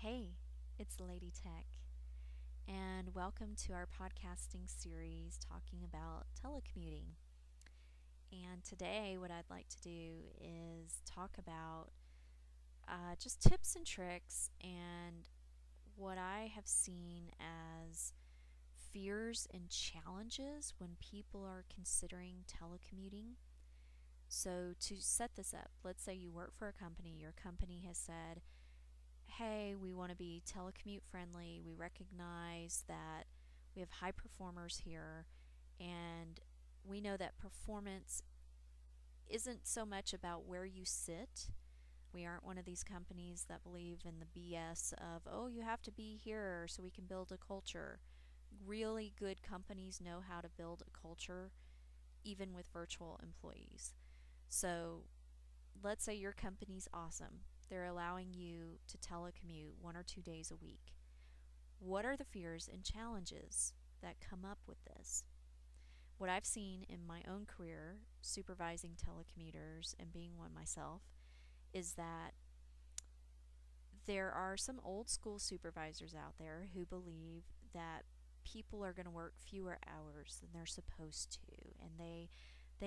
Hey, it's Lady Tech, and welcome to our podcasting series talking about telecommuting. And today, what I'd like to do is talk about just tips and tricks and what I have seen as fears and challenges when people are considering telecommuting. So, to set this up, let's say you work for a company, your company has said, hey, we want to be telecommute friendly. We recognize that we have high performers here, and we know that performance isn't so much about where you sit. We aren't one of these companies that believe in the BS of, oh, you have to be here so we can build a culture. Really good companies know how to build a culture, even with virtual employees. So let's say your company's awesome. They're allowing you to telecommute 1 or 2 days a week. What are the fears and challenges that come up with this? What I've seen in my own career, supervising telecommuters and being one myself, is that there are some old school supervisors out there who believe that people are going to work fewer hours than they're supposed to, and they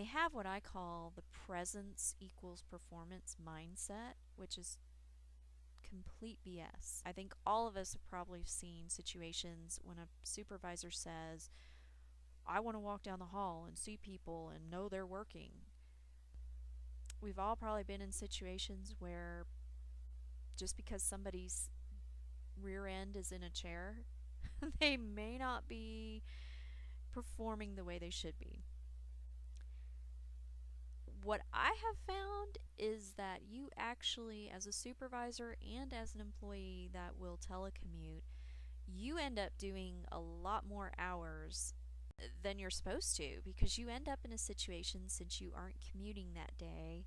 have what I call the presence equals performance mindset, which is complete BS. I think all of us have probably seen situations when a supervisor says, I want to walk down the hall and see people and know they're working. We've all probably been in situations where just because somebody's rear end is in a chair, they may not be performing the way they should be. What I have found is that you actually, as a supervisor and as an employee that will telecommute, you end up doing a lot more hours than you're supposed to, because you end up in a situation, since you aren't commuting that day,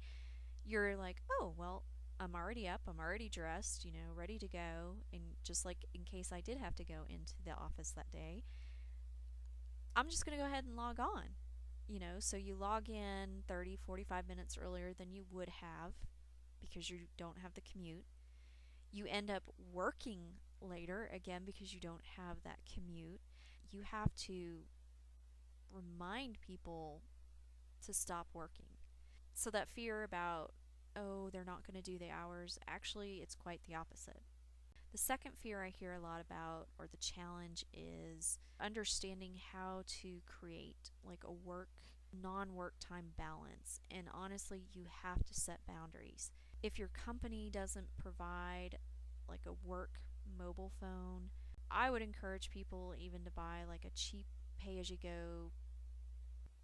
you're like, oh, well, I'm already up, I'm already dressed, ready to go. And just like in case I did have to go into the office that day, I'm just going to go ahead and log on. So you log in 30, 45 minutes earlier than you would have because you don't have the commute. You end up working later again because you don't have that commute. You have to remind people to stop working. So that fear about, oh, they're not going to do the hours, actually, it's quite the opposite. The second fear I hear a lot about, or the challenge, is understanding how to create like a work non work time balance. And honestly, you have to set boundaries. If your company doesn't provide like a work mobile phone, I would encourage people even to buy like a cheap pay as you go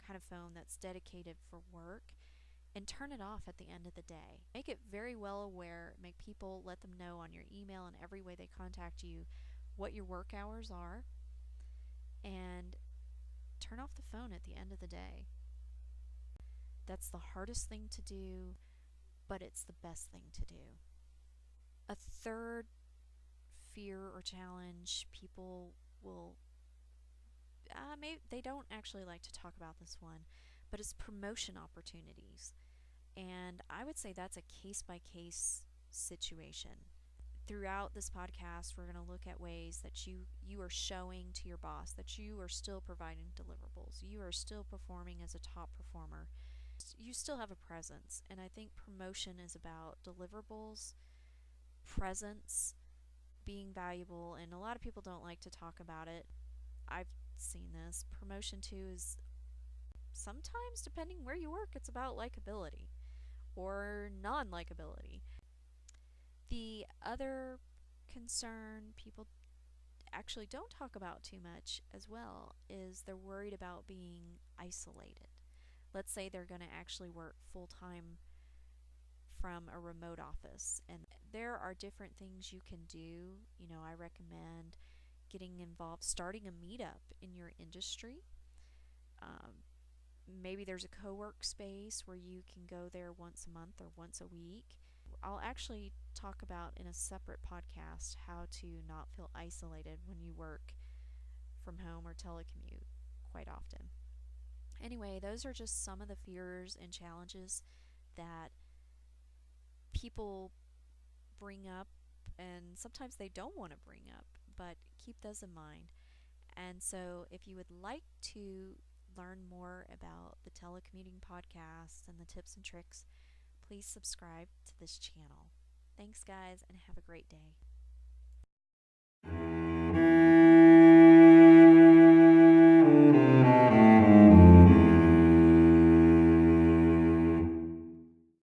kind of phone that's dedicated for work, and turn it off at the end of the day. Make it very well aware, make people, let them know on your email and every way they contact you what your work hours are, and turn off the phone at the end of the day. That's the hardest thing to do, but it's the best thing to do. A third fear or challenge people will, maybe they don't actually like to talk about this one, but it's promotion opportunities. And I would say that's a case by case situation. Throughout this podcast, we're going to look at ways that you are showing to your boss that you are still providing deliverables. You are still performing as a top performer. You still have a presence. And I think promotion is about deliverables, presence, being valuable. And a lot of people don't like to talk about it. I've seen this. Promotion, too, is sometimes, depending where you work, it's about likability or non likability. The other concern people actually don't talk about too much as well is they're worried about being isolated. Let's say they're going to actually work full time from a remote office, and there are different things you can do. I recommend getting involved, starting a meetup in your industry. Um, Maybe there's a co-work space where you can go there once a month or once a week. I'll actually talk about in a separate podcast how to not feel isolated when you work from home or telecommute quite often. Anyway, those are just some of the fears and challenges that people bring up and sometimes they don't want to bring up, but keep those in mind. And so, if you would like to learn more about the telecommuting podcast and the tips and tricks, please subscribe to this channel. Thanks, guys, and have a great day.